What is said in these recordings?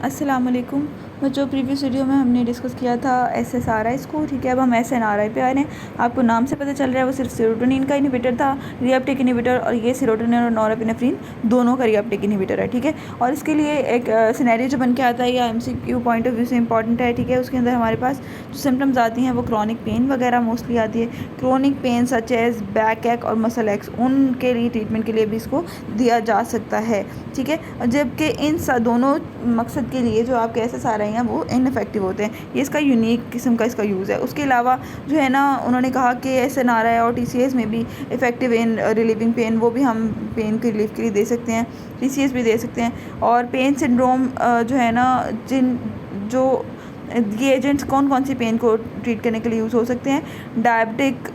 अस्सलाम वालेकुम। जो प्रीवियस वीडियो में हमने डिस्कस किया था SSRIs को, ठीक है, अब हम SNRI पे आ रहे हैं। आपको नाम से पता चल रहा है वो सिर्फ सेरोटोनिन का इनहिबिटर था, रीअपटेक इनहिबिटर, और ये सेरोटोनिन और नॉरएपिनेफ्रिन दोनों का रीअपटेक इनहिबिटर है, ठीक है। और इसके लिए एक सिनेरियो जो बन के आता है या MCQ पॉइंट ऑफ व्यू से इंपॉर्टेंट है, ठीक है। उसके अंदर हमारे पास जो सिम्टम्स आती हैं वो क्रॉनिक पेन वगैरह मोस्टली आती है। Chronic pain such as back ache और मसल एक्स, उनके लिए ट्रीटमेंट के लिए भी इसको दिया जा सकता है, ठीक है। जबकि इन दोनों मकसद के लिए जो आपके SSRI हैं वो इनफेक्टिव होते हैं। ये इसका यूनिक किस्म का इसका यूज़ है। उसके अलावा जो है ना, उन्होंने कहा कि SNRI और TCS में भी इफ़ेक्टिव इन रिलीविंग पेन, वो भी हम पेन के रिलीफ के लिए दे सकते हैं, TCS भी दे सकते हैं। और पेन सिंड्रोम जो है ना, जो ये एजेंट्स कौन कौन सी पेन को ट्रीट करने के लिए यूज़ हो सकते हैं, डायबिटिक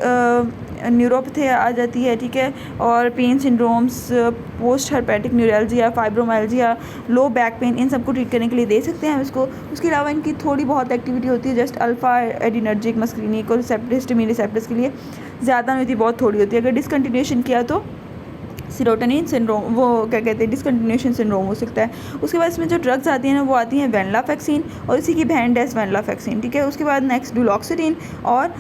न्यूरोपैथी आ जाती है, ठीक है। और pain syndromes, post herpetic neuralgia, fibromyalgia, low back pain, इन सबको ट्रीट करने के लिए दे सकते हैं इसको। उसके अलावा इनकी थोड़ी बहुत एक्टिविटी होती है, जस्ट अल्फ़ा एडिनर्जिक मस्क्रीनिक और हिस्टामिन रिसेप्टर्स के लिए ज़्यादा नहीं होती, बहुत थोड़ी होती है। अगर डिसकंटिन्यूएशन किया तो सेरोटोनिन सिंड्रोम, वो क्या कहते हैं, डिसकंटिन्यूएशन सिंड्रोम हो सकता है। उसके बाद इसमें जो ड्रग्स आती हैं ना, वो आती हैं वेनलाफैक्सिन और इसी की बहन डेसवेनलाफैक्सिन, ठीक है। उसके बाद नेक्स्ट डुलॉक्सिडिन और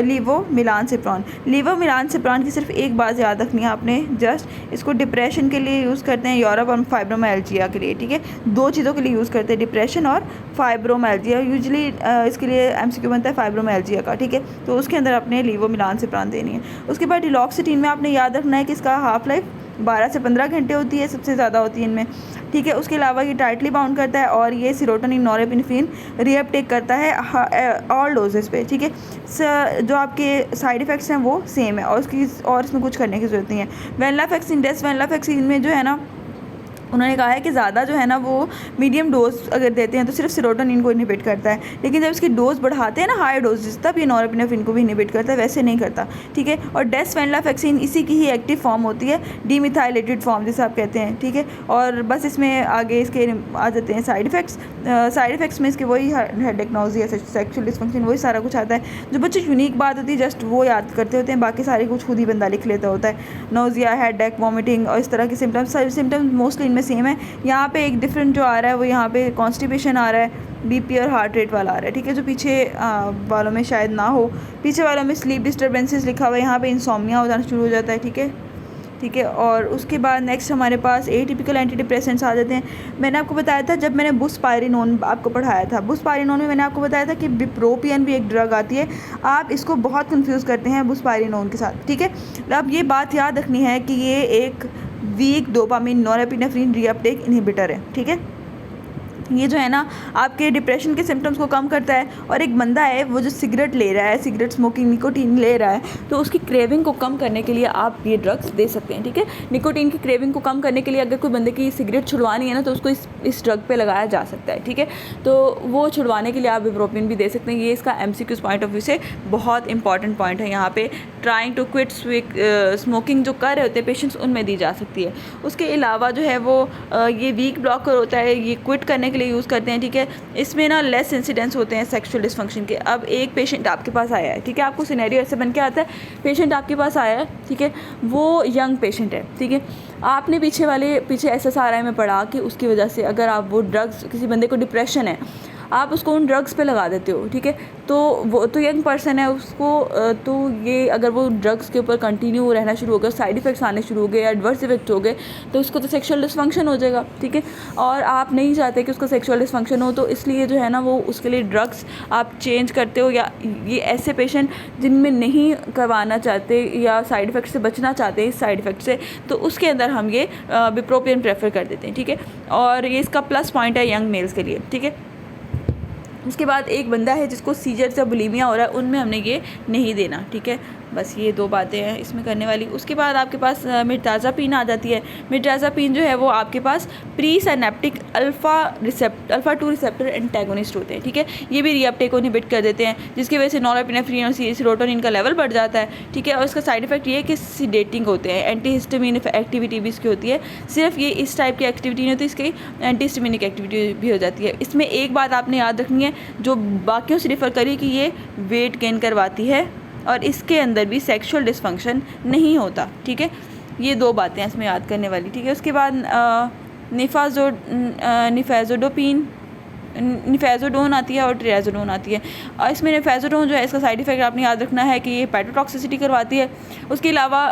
लीवोमिलानसिप्रान। लीवोमिलानसिप्रान की सिर्फ एक बात याद रखनी है आपने, जस्ट इसको डिप्रेशन के लिए यूज़ करते हैं, यूरोप और फाइब्रोमाइल्जिया के लिए, ठीक है। दो चीज़ों के लिए यूज़ करते हैं, डिप्रेशन और फाइब्रोमाइल्जिया। यूजुअली इसके लिए MCQ बनता है फाइब्रोमाइल्जिया का, ठीक है। तो उसके अंदर अपने लीवोमिलानसिप्रान देनी है। उसके बाद डिलॉक्सिडिन में आपने याद रखना है कि इसका हाफ लाइफ 12 से 15 घंटे होती है, सबसे ज़्यादा होती है इनमें, ठीक है। उसके अलावा ये टाइटली बाउंड करता है और ये सेरोटोनिन नॉरएपिनेफ्रिन रीअपटेक करता है ऑल डोजेस पे, ठीक है। जो आपके साइड इफ़ेक्ट्स हैं वो सेम है और इसमें कुछ करने की ज़रूरत नहीं है। वेनलाफैक्सिन, डेसवेनलाफैक्सिन में जो है ना, उन्होंने कहा है कि ज़्यादा जो है ना वो मीडियम डोज अगर देते हैं तो सिर्फ सेरोटोनिन को इनहिबिट करता है, लेकिन जब इसकी डोज बढ़ाते हैं ना हाई डोजेस, तब ये नॉरएपिनेफ्रिन को भी इनहिबिट करता है, वैसे नहीं करता, ठीक है। और डेसवेनलाफैक्सिन इसी की ही एक्टिव फॉर्म होती है, डीमिथाइलेटेड फॉर्म जिसे आप कहते हैं, ठीक है। और बस इसमें आगे इसके आ जाते हैं साइड इफ़ेक्ट्स में इसके वही हेडेक, नॉजिया, सेक्सुअल डिसफंक्शन, वही सारा कुछ आता है। जो बच्चे यूनिक बात होती है जस्ट वो याद करते होते हैं, बाकी सारे कुछ खुद ही बंदा लिख लेता होता है। नॉजिया, हेडेक, वॉमिटिंग और इस तरह के सिम्टम्स मोस्टली इनमें सेम है। यहाँ पे एक डिफरेंट जो आ रहा है वो यहाँ पे कॉन्स्टिपेशन आ रहा है, BP और हार्ट रेट वाला आ रहा है, ठीक है। जो पीछे वालों में शायद ना हो, पीछे वालों में स्लीप डिस्टर्बेंसेस लिखा हुआ है, यहाँ पे इंसोम्निया हो जाना शुरू हो जाता है, ठीक है। और उसके बाद नेक्स्ट हमारे पास एटिपिकल एंटी डिप्रेसेंट्स आ जाते हैं। मैंने आपको बताया था जब मैंने बुस्पायरिनोन आपको पढ़ाया था, बुस्पायरिनोन में मैंने आपको बताया था कि बिप्रोपियन भी एक ड्रग आती है, आप इसको बहुत कंफ्यूज करते हैं बुस्पायरिनोन के साथ, ठीक है। अब ये बात याद रखनी है कि ये एक weak dopamine norepinephrine reuptake inhibitor है, ठीक है। ये जो है ना आपके डिप्रेशन के सिम्टम्स को कम करता है। और एक बंदा है वो जो सिगरेट ले रहा है, सिगरेट स्मोकिंग, निकोटीन ले रहा है, तो उसकी क्रेविंग को कम करने के लिए आप ये ड्रग्स दे सकते हैं, ठीक है। निकोटीन की क्रेविंग को कम करने के लिए अगर कोई बंदे की सिगरेट छुड़वानी है ना, तो उसको इस ड्रग पे लगाया जा सकता है, ठीक है। तो वो छुड़वाने के लिए आप इब्रोपिन भी दे सकते हैं। ये इसका MCQ पॉइंट ऑफ व्यू से बहुत इंपॉर्टेंट पॉइंट है। यहाँ पे ट्राइंग टू क्विट स्मोकिंग जो कर रहे होते हैं पेशेंट्स, उनमें दी जा सकती है। उसके अलावा जो है वो ये वीक ब्लॉकर होता है, ये क्विट करने के लिए यूज़ करते हैं, ठीक है। इसमें ना लेस इंसिडेंट्स होते हैं सेक्सुअल डिसफंक्शन के। अब एक पेशेंट आपके पास आया है, ठीक है, आपको सिनेरियो ऐसे बन के आता है, पेशेंट आपके पास आया है, ठीक है, वो यंग पेशेंट है, ठीक है। आपने पीछे SSRI में पढ़ा कि उसकी वजह से अगर आप वो ड्रग्स, किसी बंदे को डिप्रेशन है, आप उसको उन ड्रग्स पे लगा देते हो, ठीक है, तो वो तो यंग पर्सन है, उसको तो ये अगर वो ड्रग्स के ऊपर कंटिन्यू रहना शुरू हो गया, साइड इफ़ेक्ट्स आने शुरू हो गए, एडवर्स इफेक्ट हो गए, तो उसको तो सेक्सुअल डिसफंक्शन हो जाएगा, ठीक है। और आप नहीं चाहते कि उसका सेक्सुअल डिसफंक्शन हो, तो इसलिए जो है ना वो उसके लिए ड्रग्स आप चेंज करते हो। या ये ऐसे पेशेंट जिनमें नहीं करवाना चाहते या साइड इफ़ेक्ट से बचना चाहते हैं, इस साइड इफ़ेक्ट से, तो उसके अंदर हम ये बिप्रोपियन प्रेफर कर देते हैं, ठीक है। और ये इसका प्लस पॉइंट है यंग मेल्स के लिए, ठीक है। उसके बाद एक बंदा है जिसको सीजर या बुलीमिया हो रहा है, उनमें हमने ये नहीं देना, ठीक है। बस ये दो बातें हैं इसमें करने वाली। उसके बाद आपके पास मिर्ताज़ापिन आ जाती है। मिर्ताज़ापिन जो है वो आपके पास pre synaptic alpha 2 receptor antagonist होते हैं, ठीक है। ये भी रीअपटेक को इनहिबिट कर देते हैं, जिसकी वजह से नॉरएपिनेफ्रिन और सेरोटोनिन का लेवल बढ़ जाता है, ठीक है। और इसका साइड इफेक्ट ये है कि सीडेटिंग होते हैं, एंटी हिस्टामिन एक्टिविटी भी इसकी होती है। सिर्फ ये इस टाइप की एक्टिविटी नहीं होती, इसकी एंटी हिस्टामिनिक एक्टिविटी भी हो जाती है। इसमें एक बात आपने याद रखनी है जो बाकियों से डिफ़र करी, कि ये वेट गेन करवाती है और इसके अंदर भी सेक्सुअल डिसफंक्शन नहीं होता, ठीक है। ये दो बातें हैं इसमें याद करने वाली, ठीक है। उसके बाद निफेज़ोडोन आती है और ट्रियाज़ोडोन आती है। इसमें निफेज़ोडोन जो है इसका साइड इफ़ेक्ट आपने याद रखना है कि ये हेपेटोटॉक्सिसिटी करवाती है। उसके अलावा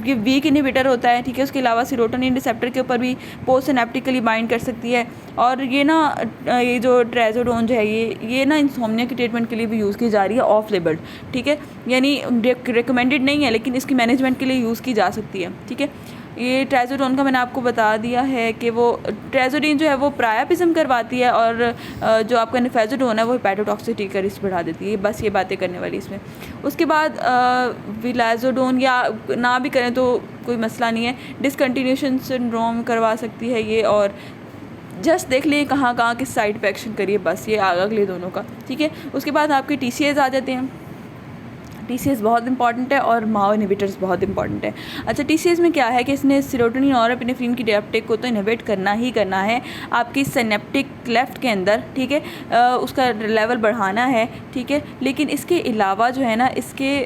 ये वीक इनहिबिटर होता है, ठीक है। उसके अलावा सेरोटोनिन रिसेप्टर के ऊपर भी पोस्ट सिनेप्टिकली बाइंड कर सकती है। और ये ना ये जो ट्रियाज़ोडोन जो है ये ना इंसोम्निया की ट्रीटमेंट के लिए भी यूज़ की जा रही है ऑफ लेबल, ठीक है। यानी रिकमेंडेड नहीं है लेकिन इसकी मैनेजमेंट के लिए यूज़ की जा सकती है, ठीक है। ये ट्राइज़ोडोन का मैंने आपको बता दिया है कि वो ट्राइज़ोडीन जो है वो प्रायापिज्म करवाती है और जो आपका निफेज़ोडोन है वो हेपेटोटॉक्सिसिटी का रिस्क बढ़ा देती है। बस ये बातें करने वाली इसमें। उसके बाद विलाज़ोडोन या ना भी करें तो कोई मसला नहीं है, डिसकंटिन्यूएशन सिंड्रोम करवा सकती है ये। और जस्ट देख लिए कहाँ कहाँ किस साइड पे एक्शन करिए, बस ये अगले दोनों का, ठीक है। उसके बाद आपके TCAs आ जाते हैं। TCAs बहुत इंपॉर्टेंट है और माओ इनहिबिटर्स बहुत इंपॉर्टेंट है। अच्छा, TCAs में क्या है कि इसने सेरोटोनिन और एपिनेफ्रिन की अपटेक को तो इनहिबिट करना ही करना है आपकी सिनेप्टिक लेफ्ट के अंदर, ठीक है। उसका लेवल बढ़ाना है, ठीक है। लेकिन इसके अलावा जो है ना इसके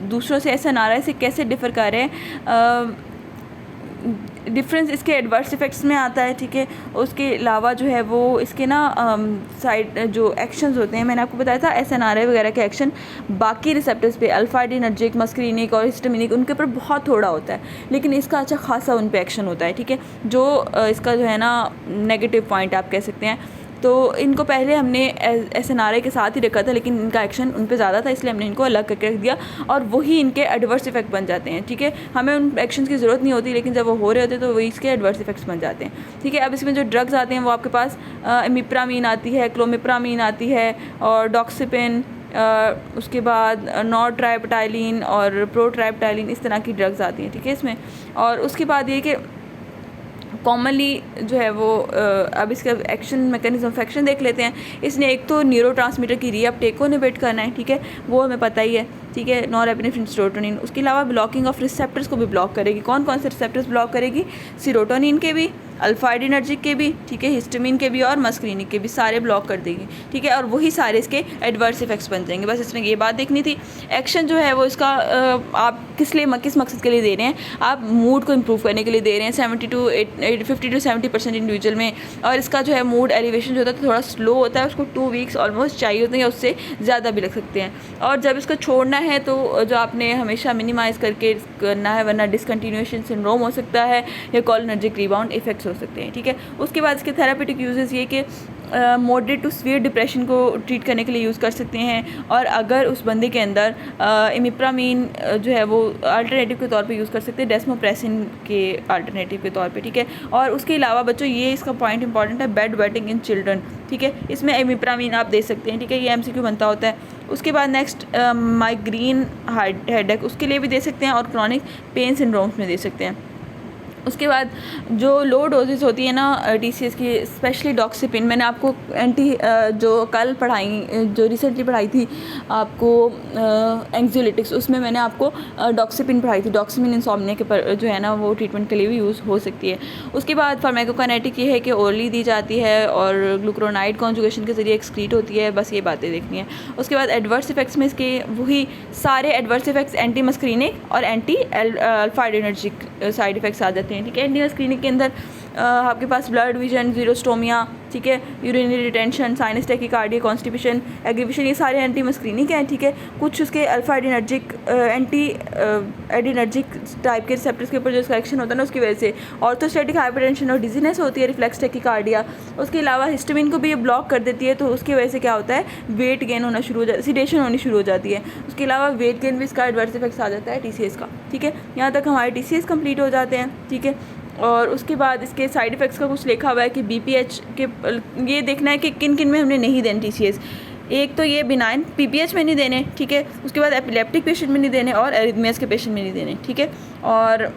दूसरों से ऐसा नारा से कैसे डिफ़र कर रहे हैं, डिफरेंस इसके एडवर्स इफ़ेक्ट्स में आता है, ठीक है। उसके अलावा जो है वो इसके ना साइड जो एक्शंस होते हैं, मैंने आपको बताया था SNRI वगैरह के एक्शन बाकी रिसेप्टर्स पे अल्फा एडिनर्जिक, मस्करीनिक और हिस्टामिनिक उनके ऊपर बहुत थोड़ा होता है, लेकिन इसका अच्छा खासा उन पे एक्शन होता है, ठीक है। जो इसका जो है ना नेगेटिव पॉइंट आप कह सकते हैं। तो इनको पहले हमने SNRI के साथ ही रखा था लेकिन इनका एक्शन उन पे ज़्यादा था, इसलिए हमने इनको अलग करके रख दिया और वही इनके एडवर्स इफेक्ट बन जाते हैं, ठीक है। हमें उन एक्शंस की ज़रूरत नहीं होती लेकिन जब वो हो रहे होते तो वही इसके एडवर्स इफेक्ट्स बन जाते हैं, ठीक है। अब इसमें जो ड्रग्स आते हैं वो आपके पास इमिप्रामीन आती है, क्लोमिप्रामीन आती है और डॉक्सिपिन, उसके बाद नॉरट्राइपेटाइलिन और प्रोट्राइपेटाइलिन, इस तरह की ड्रग्स आती हैं, ठीक है इसमें। और उसके बाद ये कि कॉमनली जो है वो अब इसका एक्शन मैकेनिज्म ऑफ एक्शन देख लेते हैं। इसने एक तो न्यूरोट्रांसमीटर की रीअपटेक को इनहिबिट करना है, ठीक है, वो हमें पता ही है, ठीक है, नॉरएपिनेफ्रिन सेरोटोनिन। उसके अलावा ब्लॉकिंग ऑफ रिसेप्टर्स को भी ब्लॉक करेगी। कौन कौन से रिसेप्टर्स ब्लॉक करेगी? सेरोटोनिन के भी, अल्फा एडिनर्जिक के भी, ठीक है, हिस्टामिन के भी और मस्करीनिक के भी, सारे ब्लॉक कर देगी, ठीक है। और वही सारे इसके एडवर्स इफेक्ट्स बन जाएंगे। बस इसमें ये बात देखनी थी। एक्शन जो है वो इसका आप किस मकसद के लिए दे रहे हैं? आप मूड को इम्प्रूव करने के लिए दे रहे हैं 50 to 70% इंडिविजुअल में। और इसका जो है मूड एलिवेशन जो होता है तो थोड़ा स्लो होता है, उसको 2 वीक्स ऑलमोस्ट चाहिए होते हैं या उससे ज़्यादा भी लग सकते हैं। और जब इसको छोड़ना है तो जो आपने हमेशा मिनिमाइज़ करके करना है, वरना डिसकंटिन्यूएशन सिंड्रोम हो सकता है या कॉलिनर्जिक रिबाउंड इफेक्ट्स हो सकते हैं, ठीक है। उसके बाद इसके थेरापेटिक यूजेस ये कि मॉडरेट टू सीवियर डिप्रेशन को ट्रीट करने के लिए यूज़ कर सकते हैं। और अगर उस बंदे के अंदर इमिप्रामीन जो है वो अल्टरनेटिव के तौर पे यूज़ कर सकते हैं, डेस्मोप्रेसिन के अल्टरनेटिव के तौर पे, ठीक है। और उसके अलावा बच्चों ये इसका पॉइंट इंपॉर्टेंट है, बेड वेटिंग इन चिल्ड्रन, ठीक है, इसमें इमिप्रामीन आप दे सकते हैं, ठीक है, ये MCQ बनता होता है। उसके बाद नेक्स्ट माइग्रेन हेडेक, उसके लिए भी दे सकते हैं और क्रॉनिक पेन सिंड्रोम्स में दे सकते हैं। उसके बाद जो लो डोजेस होती है ना TCAs की, स्पेशली डॉक्सिपिन, मैंने आपको जो कल पढ़ाई जो रिसेंटली पढ़ाई थी आपको एंग्जियोलिटिक्स, उसमें मैंने आपको डॉक्सिपिन पढ़ाई थी। डॉक्सिपिन इंसोम्निया के पर जो है ना वो ट्रीटमेंट के लिए भी यूज़ हो सकती है। उसके बाद फार्माकोकाइनेटिक ये है कि ओरली दी जाती है और ग्लूक्रोनाइड कॉन्जुगेशन के ज़रिए एक्सक्रीट होती है, बस ये बातें देखनी है। उसके बाद एडवर्स इफेक्ट्स में इसके वही सारे एडवर्स इफेक्ट्स एंटी मस्करीनिक और anti alpha adrenergic side effects आ जाते हैं, ठीक है। एंटी मस्करीनिक के अंदर आपके पास ब्लड विजन, जीरोस्टोमिया, ठीक है, urinary retention, sinus tachycardia, constipation, aggravation, ये सारे एंटी मस्करीनिक हैं, ठीक है। कुछ उसके alpha adrenergic anti adrenergic type के रिसेप्टर्स के ऊपर जो इसका एक्शन होता है ना उसकी वजह से ऑर्थोस्टैटिक हाइपरटेंशन और डिजीनेस होती है, रिफ्लेक्स टैकीकार्डिया। उसके अलावा हिस्टामिन को भी ये ब्लॉक कर देती है, तो उसकी वजह से क्या होता है, वेट गेन होना शुरू हो जाता है, सिडेशन होनी शुरू हो जाती है। उसके अलावा वेट गेन भी इसका एडवर्स इफेक्ट्स आ जाता है TCAs का, ठीक है। यहाँ तक हमारे TCAs कंप्लीट हो जाते हैं, ठीक है। और उसके बाद इसके साइड इफ़ेक्ट्स का कुछ लिखा हुआ है कि BPH के ये देखना है कि किन किन में हमने नहीं देने TCAs। एक तो ये बिनाइन PPH में नहीं देने, ठीक है। उसके बाद एपिलेप्टिक पेशेंट में नहीं देने और एरिथमियास के पेशेंट में नहीं देने, ठीक है। और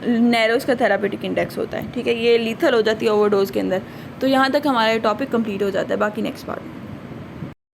नैरो इसका थेरापेटिक इंडेक्स होता है, ठीक है, ये लीथल हो जाती है ओवरडोज के अंदर। तो यहाँ तक हमारा टॉपिक कंप्लीट हो जाता है, बाकी नेक्स्ट पार्ट।